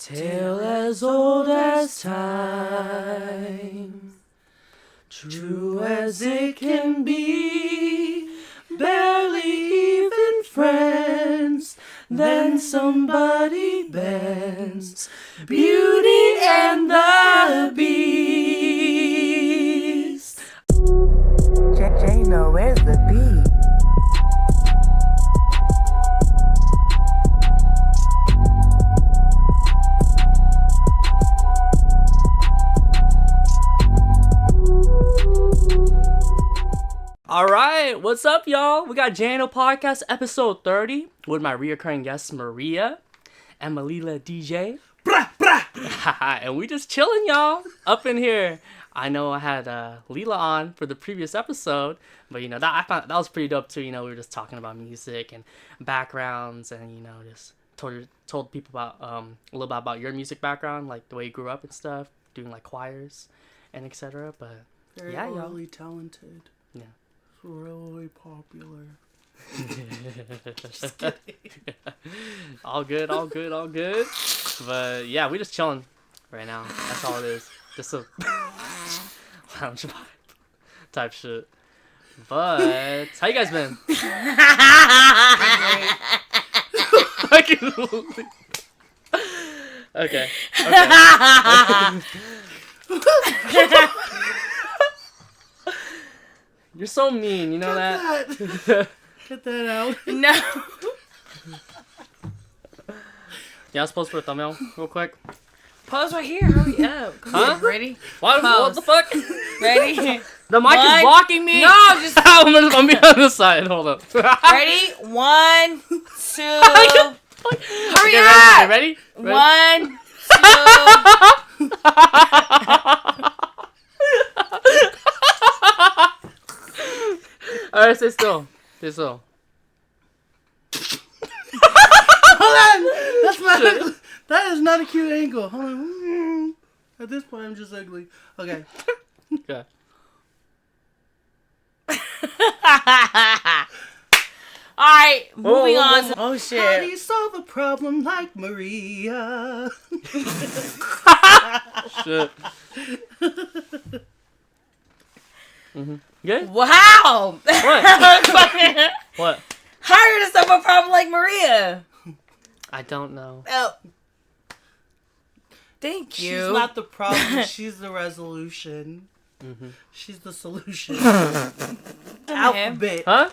Tale as old as time, true as it can be, barely even friends, then somebody bends, Beauty and the Beast. JNO, where's the beat? Alright, what's up, y'all? We got JNO Podcast episode 30 with my reoccurring guests Maria and Malila Deezje. And we just chilling, y'all, up in here. I know I had Leela on for the previous episode, but I found that was pretty dope too. We were just talking about music and backgrounds, and just told people about a little bit about your music background, like the way you grew up and stuff, doing like choirs and etc. But very yeah, y'all. really talented. Yeah. Really popular. Just kidding. All good. But yeah, we just chilling right now. That's all it is. Just a lounge vibe type shit. But how you guys been? Okay. You're so mean, you know that? Get that out. No. Yeah, I was supposed to put a thumbnail real quick. Pose right here. Hurry up. Come Huh? on, ready? What the fuck? Ready? The mic is blocking me. No, just I'm gonna be on the side. Hold up. ready? 1, 2. Hurry Okay, up. ready? 1, 2. Alright, stay still. Hold on. That is not a cute angle. Hold on. At this point, I'm just ugly. Okay. Okay. Alright, moving whoa, on. whoa. To, oh, How do shit. you solve a problem like Maria? Shit. Good? Wow. What? What? How to solve a problem like Maria? I don't know. Oh. Thank you. She's not the problem. She's the resolution. Mm-hmm. She's the solution. Okay. Alphabet. Huh?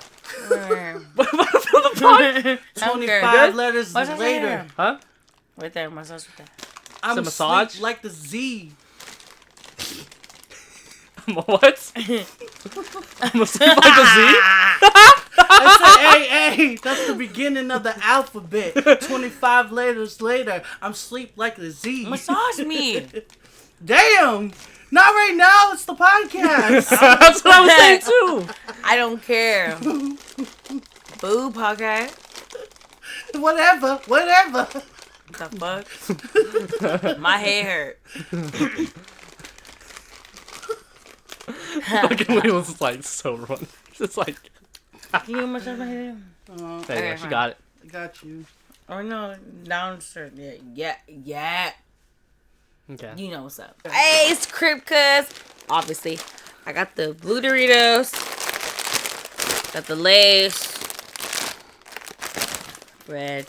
What the fuck? 25 letters What's that later. there? Huh? Right there, massage with that. I'm a massage? asleep like the Z. What? I'm asleep like a Z? I said, hey, that's the beginning of the alphabet. 25 letters later, I'm asleep like the Z. Massage me. Damn! Not right now, it's the podcast. That's what I was saying too. I don't care. Boo, podcast. Whatever. The fuck? My head hurt. Fucking Lee was like so wrong. It's like, Can you massage my head? there you go, Okay, she fine. got it. I got you. Or no, down, sir. Yeah. Okay. You know what's up. Hey, it's Crip Cuz. Obviously, I got the blue Doritos. Got the Lay's. Red.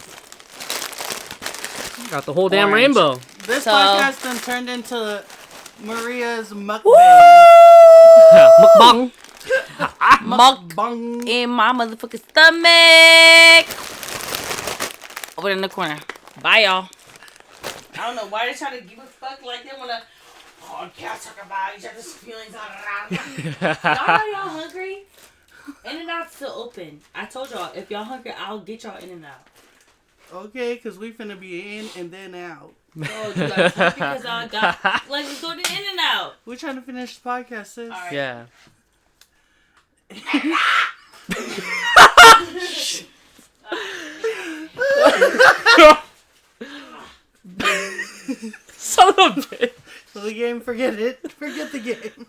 Got the whole damn Orange. rainbow. This So- podcast then turned into Maria's mukbang. Mukbang. Muck Bang. in my motherfucking stomach. Over in the corner. Bye, y'all. I don't know why they try to give a fuck like they wanna. Oh, can't talk about each other's feelings. Y'all hungry? In-N-Out's still open. I told y'all, if y'all hungry, I'll get y'all In-N-Out. Okay, because we finna be in and then out. Oh, you guys hungry because I got. Like, let's go to In-N-Out. We're trying to finish the podcast, sis. All right. Yeah. Son of a bitch. So the game, forget it. Forget the game.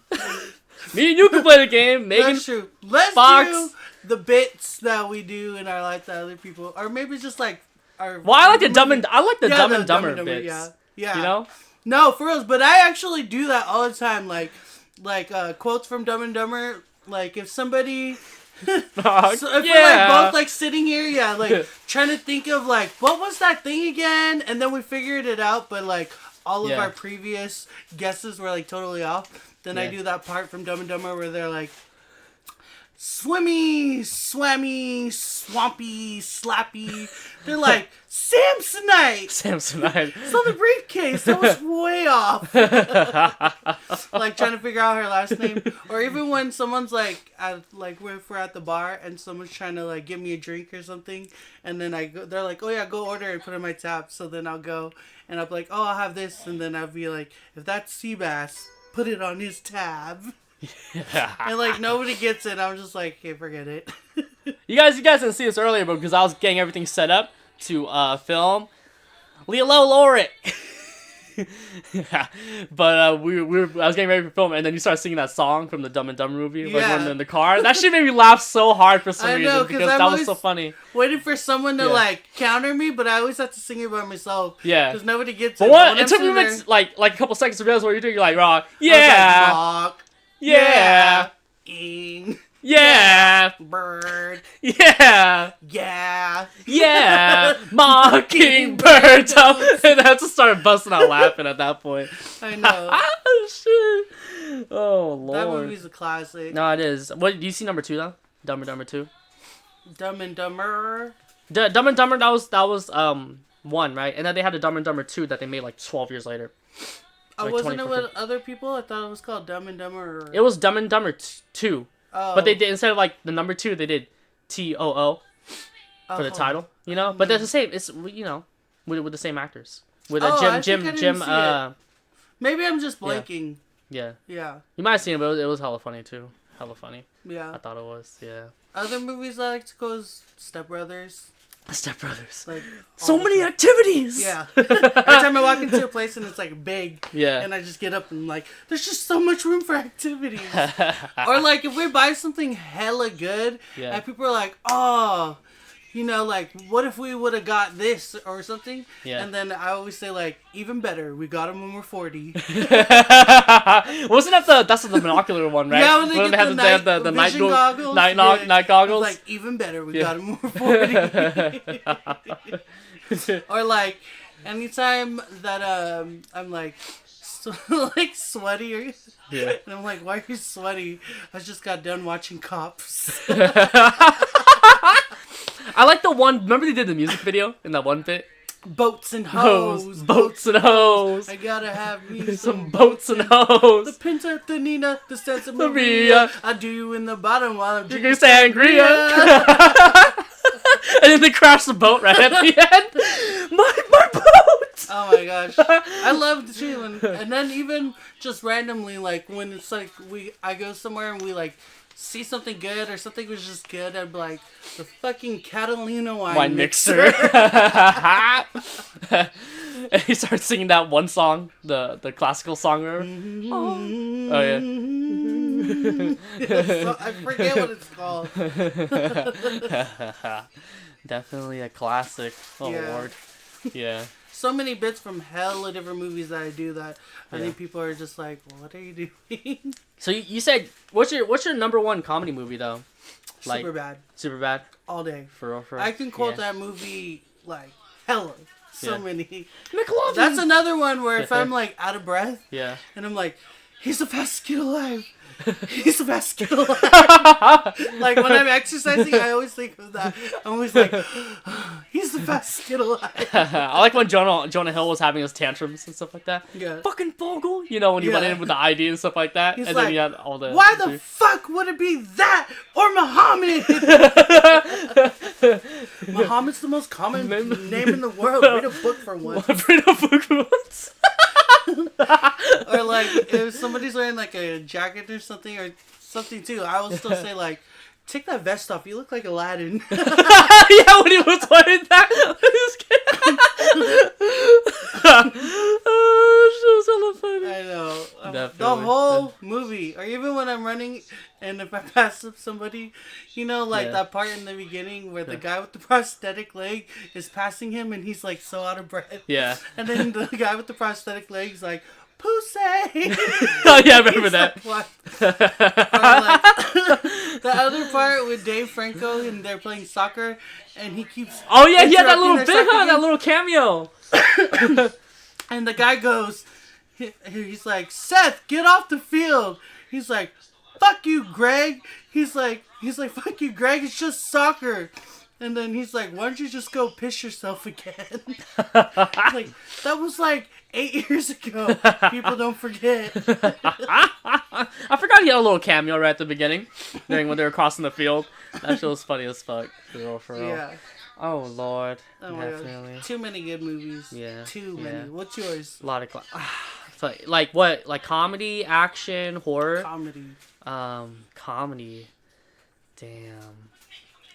Me and you can play the game. Megan. That's true. Let's Fox. do the bits that we do in our life to other people. Or maybe just like our... Well, I like the dumb and Yeah, Dumb the and Dumber Dumber, bits. yeah. Yeah. You know? No, for real. But I actually do that all the time. Like quotes from Dumb and Dumber. Like, if somebody... so if we're like both like sitting here, like trying to think of like what was that thing again, and then we figured it out, but like all of our previous guesses were like totally off. Then I do that part from Dumb and Dumber where they're like, swimmy, swammy, swampy, slappy. They're like, Samsonite. Samsonite. It's on the briefcase. That was way off. Like trying to figure out her last name, or even when someone's like, if we're at the bar and someone's trying to like give me a drink or something, and then they're like, oh yeah, go order and put it in my tab. So then I'll go and I'll be like, oh, I'll have this, and then I'll be like, if that's sea bass, put it on his tab. And like nobody gets it. I'm just like, okay, forget it. You guys didn't see this earlier, but because I was getting everything set up to film Lilo Lorit. But I was getting ready for film, and then you started singing that song from the Dumb and Dumber movie, like when in the car. That shit made me laugh so hard for some reason because that was so funny. Waiting for someone to like counter me, but I always have to sing it by myself. Yeah, because nobody gets it. But what? It took me like a couple seconds to realize what you're doing. You're like, raw. Yeah. Yeah. Yeah. Bird. Yeah. Yeah. Yeah. Mockingbird. And I just started busting out laughing at that point. I know. Oh, shit. Oh, Lord. That movie's a classic. No, it is. What, do you see number 2, though? Dumb and Dumber 2? Dumb and Dumber? Dumb and Dumber, that was 1, right? And then they had the Dumb and Dumber 2 that they made, like, 12 years later. Like wasn't it with other people? I thought it was called Dumb and Dumber. It was Dumb and Dumber 2. Oh. But they did, instead of like the number 2, they did TOO for the title. You know, but they're the same. It's with the same actors. With Jim. Maybe I'm just blanking. Yeah. Yeah. You might have seen it, but it was hella funny too. Hella funny. Yeah. I thought it was. Yeah. Other movies I like to go is Step Brothers. Step Brothers. Like so many activities. Yeah. Every time I walk into a place and it's like big. Yeah. And I just get up and like, there's just so much room for activities. Or like if we buy something hella good, and people are like, oh, you know, like what if we would have got this or something? Yeah. And then I always say like, even better, we got them when we're 40. Wasn't that that's the binocular one, right? Yeah, when they have the night goggles. Night goggles. Like even better, we got them when we're 40. Or like anytime that I'm like like sweaty or and I'm like, why are you sweaty? I just got done watching Cops. I like the one. Remember they did the music video in that one bit? Boats and hoes. Boats and hoes. I gotta have me some boats and hoes. The Pinta, the Nina, the Santa Maria. I do you in the bottom while I'm drinking sangria. And then they crash the boat right at the end. My boat! Oh my gosh. I love the too. And then even just randomly, like when it's like I go somewhere and we like see something good or something was just good, I'd be like, the fucking Catalina wine mixer. And he starts singing that one song, the classical song. Oh yeah. I forget what it's called. Definitely a classic. Oh Lord. Yeah. So many bits from hella different movies that I do that I think people are just like, what are you doing? So you said what's your number 1 comedy movie though? Like, Superbad. All day. For real. I can quote that movie like hella. So many. McLovin. That's another one where if I'm like out of breath, and I'm like, he's the fastest kid alive. He's the best kid alive. Like when I'm exercising, I always think of that. I'm always like, he's the best kid alive. I like when Jonah Hill was having his tantrums and stuff like that. Yeah. Fucking Vogel. You know, when he went in with the ID and stuff like that. He's and like, then he had all the... Why the fuck would it be that or Muhammad? Muhammad's the most common name in the world. Read a book for once. Read a book for once. Or like if somebody's wearing like a jacket or something too, I will still say like, take that vest off, you look like Aladdin. Yeah, when he was wearing that. Oh, so funny. I know. Definitely. The whole movie. Are even when I'm running and if I pass up somebody, you know, like Yeah. that part in the beginning where the guy with the prosthetic leg is passing him and he's like so out of breath. Yeah. And then the guy with the prosthetic leg's like, Pussy! Oh, yeah, I remember that. Like, or like, the other part with Dave Franco and they're playing soccer and he keeps. Oh, yeah, he had that little interrupting bit, their huh? soccer That little cameo. And the guy goes, he's like, Seth, get off the field. He's like, fuck you, Greg. He's like, fuck you, Greg. It's just soccer. And then he's like, why don't you just go piss yourself again? Like, that was like 8 years ago. People don't forget. I forgot he had a little cameo right at the beginning, during when they were crossing the field. That shit was funny as fuck. For real. Yeah. Oh, Lord. Oh my Definitely. God. Too many good movies. Yeah. Too many. Yeah. What's yours? A lot of... like what? Like comedy, action, horror? Comedy. Comedy. Damn.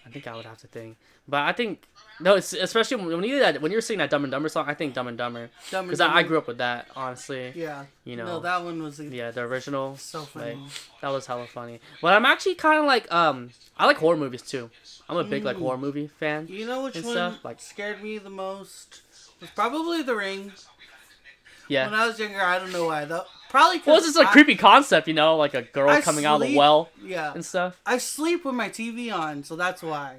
I think I would have to think. But I think... No, it's, especially when you're singing that Dumb and Dumber song, I think Dumb and Dumber. Because I grew up with that, honestly. Yeah. You know. No, that one was... Yeah, the original. So funny. Like, that was hella funny. But I'm actually kind of like... I like horror movies, too. I'm a big, like, horror movie fan. You know which and one stuff, like, scared me the most? It was probably The Ring. yeah. When I was younger, I don't know why though. Probably because Well, it's just a creepy concept, you know, like a girl coming out of the well Yeah. and stuff. I sleep with my TV on, so that's why.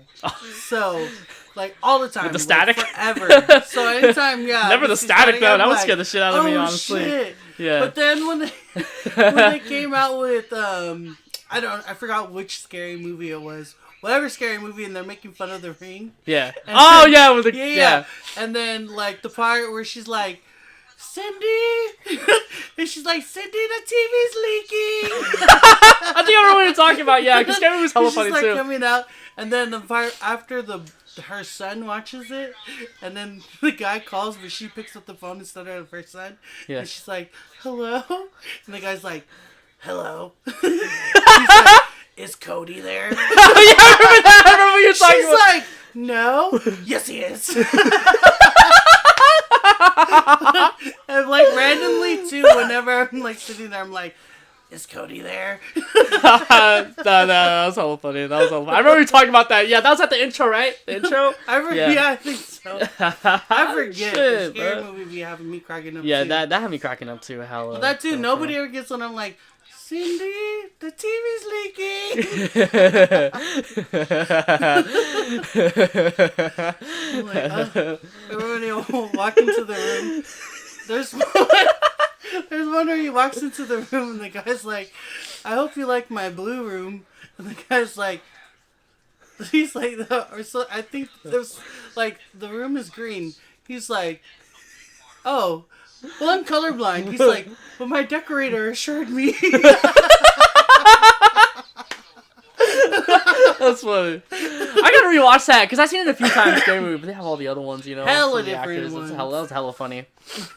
So, like all the time. With the static? Like, forever. So anytime, yeah. Never the static though. I'm That would like, scare the shit out of me, honestly. Shit. Yeah. But then when they came out with I forgot which scary movie it was. Whatever scary movie, and they're making fun of The Ring. Yeah. And Oh then- yeah, with the yeah. And then like the part where she's like, Cindy, and she's like, Cindy, the TV's leaking. I think I remember what you're talking about. Yeah, because scary movie's hella She's funny like too. coming out, and then the part after her son watches it, and then the guy calls, but she picks up the phone instead of her son. Yeah. And she's like, hello, and the guy's like, hello. He's like, is Cody there? Yeah, I remember that. I remember what you're talking She's about. like, no. Yes, he is. And like randomly too, whenever I'm like sitting there, I'm like, is Cody there? No, that was hella funny. That was hella funny. I remember you talking about that. Yeah, that was at the intro, right? The intro? Yeah, I think so. I forget. Shit, The scary bro. movie be having me cracking up Yeah, too. that had me cracking up too. Hella. But that too, hella nobody funny. ever gets when I'm like, Cindy, the TV's leaking. I'm like, everybody will walk into the room. There's one where he walks into the room and the guy's like, I hope you like my blue room. And the guy's like, he's like, or so I think there's like, the room is green. He's like, oh, well, I'm colorblind. He's like, but my decorator assured me. That's funny. I gotta rewatch that because I've seen it a few times. Scary movie, but they have all the other ones, you know. Hella some of the different actors. ones. That was hella funny.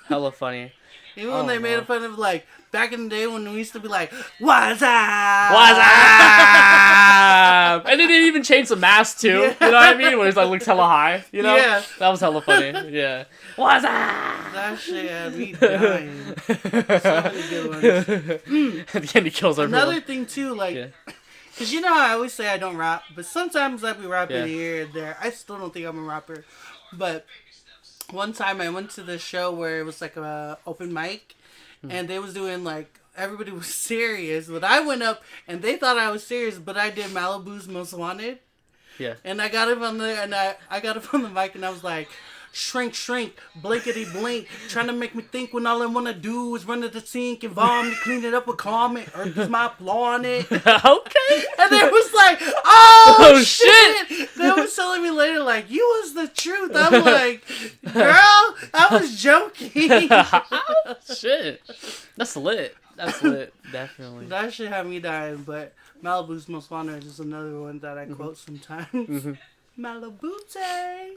Hella funny. Even when Oh, they made man. fun of like back in the day when we used to be like, "What's up? What's up? And then they even changed the mask too. Yeah. You know what I mean? Where he's like looks hella high. You know? Yeah. That was hella funny. Yeah. What's up? That shit had me dying. So many good ones. At the end, he kills everyone. Another thing too, like, Yeah. cause you know how I always say I don't rap, but sometimes I be rapping Yeah. here and there. I still don't think I'm a rapper, but one time I went to this show where it was like a open mic, and they was doing like. Everybody was serious, but I went up and they thought I was serious, but I did Malibu's Most Wanted. Yeah. And I got him on there, and I got up on the mic, and I was like, shrink, shrink, blinkety blink, trying to make me think when all I want to do is run to the sink and vomit, clean it up with comment, or use my flaw on it. Okay. And they was like, oh, shit! shit! They was telling me later, like, you was the truth. I'm like, girl, I was joking. Shit. That's lit. That's lit. Definitely. That shit had me dying, but Malibu's Most Wanted is another one that I quote sometimes. Malibu Tay.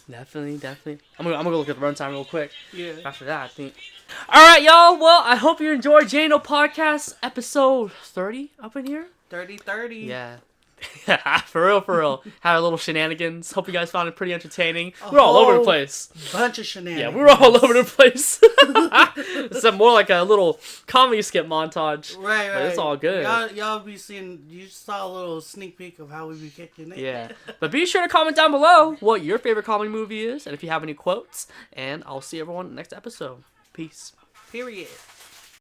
Definitely. I'm gonna go look at the runtime real quick. Yeah. After that, I think. All right, y'all. Well, I hope you enjoyed JNO Podcast episode 30 up in here. 30-30. Yeah. For real. Had a little shenanigans. Hope you guys found it pretty entertaining. We're all over the place. Bunch of shenanigans. Yeah, we were all over the place. It's more like a little comedy skit montage. Right. But it's all good. Y'all be seeing. You saw a little sneak peek of how we be kicking it. Yeah. But be sure to comment down below what your favorite comedy movie is, and if you have any quotes. And I'll see everyone in the next episode. Peace. Period.